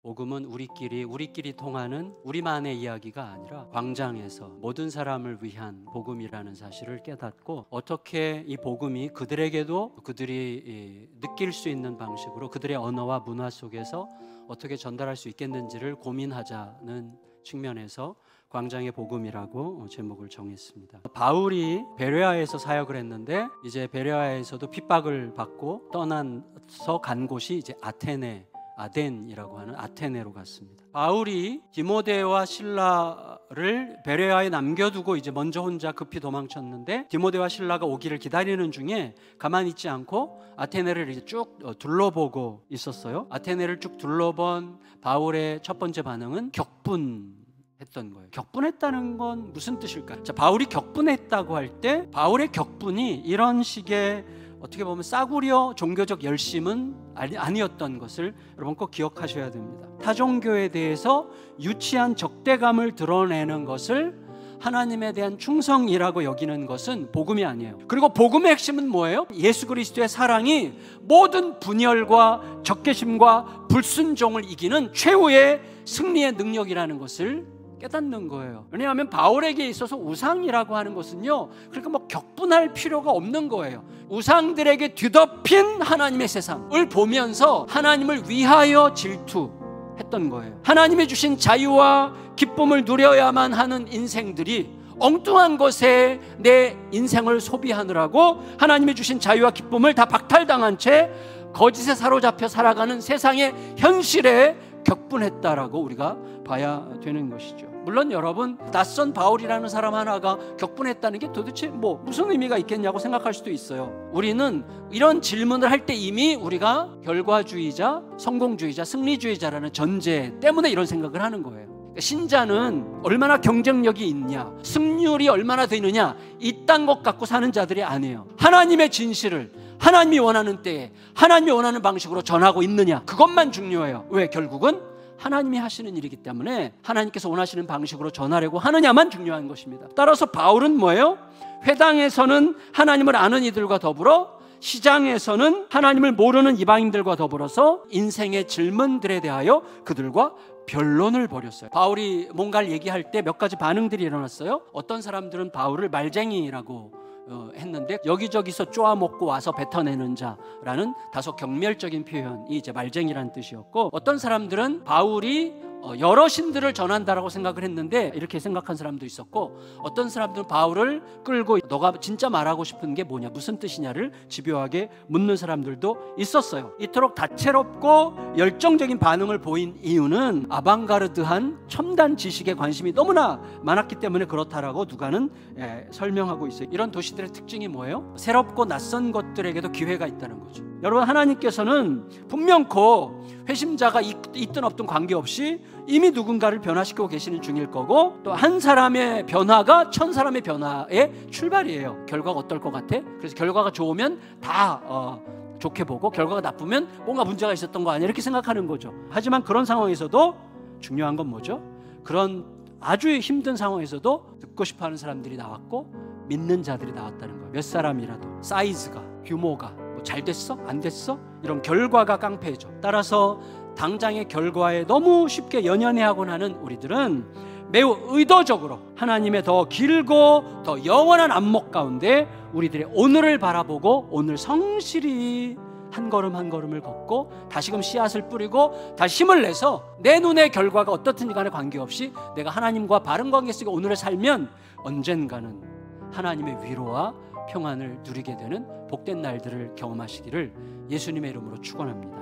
복음은 우리끼리 통하는 우리만의 이야기가 아니라 광장에서 모든 사람을 위한 복음이라는 사실을 깨닫고 어떻게 이 복음이 그들에게도 그들이 느낄 수 있는 방식으로 그들의 언어와 문화 속에서 어떻게 전달할 수 있겠는지를 고민하자는 측면에서 광장의 복음이라고 제목을 정했습니다. 바울이 베레아에서 사역을 했는데 이제 베레아에서도 핍박을 받고 떠나서 간 곳이 이제 아덴이라고 하는 아테네로 갔습니다. 바울이 디모데와 실라를 베레아에 남겨두고 이제 먼저 혼자 급히 도망쳤는데 디모데와 실라가 오기를 기다리는 중에 가만히 있지 않고 아테네를 이제 쭉 둘러보고 있었어요. 아테네를 쭉 둘러본 바울의 첫 번째 반응은 격분했던 거예요. 격분했다는 건 무슨 뜻일까요? 자, 바울이 격분했다고 할 때 바울의 격분이 이런 식의 어떻게 보면 싸구려 종교적 열심은 아니었던 것을 여러분 꼭 기억하셔야 됩니다. 타종교에 대해서 유치한 적대감을 드러내는 것을 하나님에 대한 충성이라고 여기는 것은 복음이 아니에요. 그리고 복음의 핵심은 뭐예요? 예수 그리스도의 사랑이 모든 분열과 적개심과 불순종을 이기는 최후의 승리의 능력이라는 것을 깨닫는 거예요. 왜냐하면 바울에게 있어서 우상이라고 하는 것은요, 그러니까 뭐 격분할 필요가 없는 거예요. 우상들에게 뒤덮인 하나님의 세상을 보면서 하나님을 위하여 질투했던 거예요. 하나님이 주신 자유와 기쁨을 누려야만 하는 인생들이 엉뚱한 것에 내 인생을 소비하느라고 하나님이 주신 자유와 기쁨을 다 박탈당한 채 거짓에 사로잡혀 살아가는 세상의 현실에 격분했다라고 우리가 봐야 되는 것이죠. 물론 여러분, 낯선 바울이라는 사람 하나가 격분했다는 게 도대체 뭐 무슨 의미가 있겠냐고 생각할 수도 있어요. 우리는 이런 질문을 할 때 이미 우리가 결과주의자, 성공주의자, 승리주의자라는 전제 때문에 이런 생각을 하는 거예요. 신자는 얼마나 경쟁력이 있냐, 승률이 얼마나 되느냐, 이딴 것 갖고 사는 자들이 아니에요. 하나님의 진실을 하나님이 원하는 때에 하나님이 원하는 방식으로 전하고 있느냐, 그것만 중요해요. 왜? 결국은 하나님이 하시는 일이기 때문에 하나님께서 원하시는 방식으로 전하려고 하느냐만 중요한 것입니다. 따라서 바울은 뭐예요? 회당에서는 하나님을 아는 이들과 더불어 시장에서는 하나님을 모르는 이방인들과 더불어서 인생의 질문들에 대하여 그들과 변론을 벌였어요. 바울이 뭔가를 얘기할 때 몇 가지 반응들이 일어났어요. 어떤 사람들은 바울을 말쟁이라고 했는데 여기저기서 쪼아먹고 와서 뱉어내는 자라는 다소 경멸적인 표현이 이제 말쟁이라는 뜻이었고, 어떤 사람들은 바울이 여러 신들을 전한다라고 생각을 했는데 이렇게 생각한 사람도 있었고, 어떤 사람들은 바울을 끌고 너가 진짜 말하고 싶은 게 뭐냐, 무슨 뜻이냐를 집요하게 묻는 사람들도 있었어요. 이토록 다채롭고 열정적인 반응을 보인 이유는 아방가르드한 첨단 지식에 관심이 너무나 많았기 때문에 그렇다라고 누가는 설명하고 있어요. 이런 도시들의 특징이 뭐예요? 새롭고 낯선 것들에게도 기회가 있다는 거죠. 여러분, 하나님께서는 분명코 회심자가 있든 없든 관계없이 이미 누군가를 변화시키고 계시는 중일 거고, 또 한 사람의 변화가 천 사람의 변화의 출발이에요. 결과가 어떨 것 같아? 그래서 결과가 좋으면 다 좋게 보고, 결과가 나쁘면 뭔가 문제가 있었던 거 아니야, 이렇게 생각하는 거죠. 하지만 그런 상황에서도 중요한 건 뭐죠? 그런 아주 힘든 상황에서도 듣고 싶어하는 사람들이 나왔고 믿는 자들이 나왔다는 거예요. 몇 사람이라도. 사이즈가, 규모가 뭐 잘 됐어? 안 됐어? 이런 결과가 깡패죠. 따라서 당장의 결과에 너무 쉽게 연연해하곤 하는 우리들은 매우 의도적으로 하나님의 더 길고 더 영원한 안목 가운데 우리들의 오늘을 바라보고 오늘 성실히 한 걸음 한 걸음을 걷고 다시금 씨앗을 뿌리고 다시 힘을 내서 내 눈의 결과가 어떻든지 간에 관계없이 내가 하나님과 바른 관계 속에 오늘을 살면 언젠가는 하나님의 위로와 평안을 누리게 되는 복된 날들을 경험하시기를 예수님의 이름으로 축원합니다.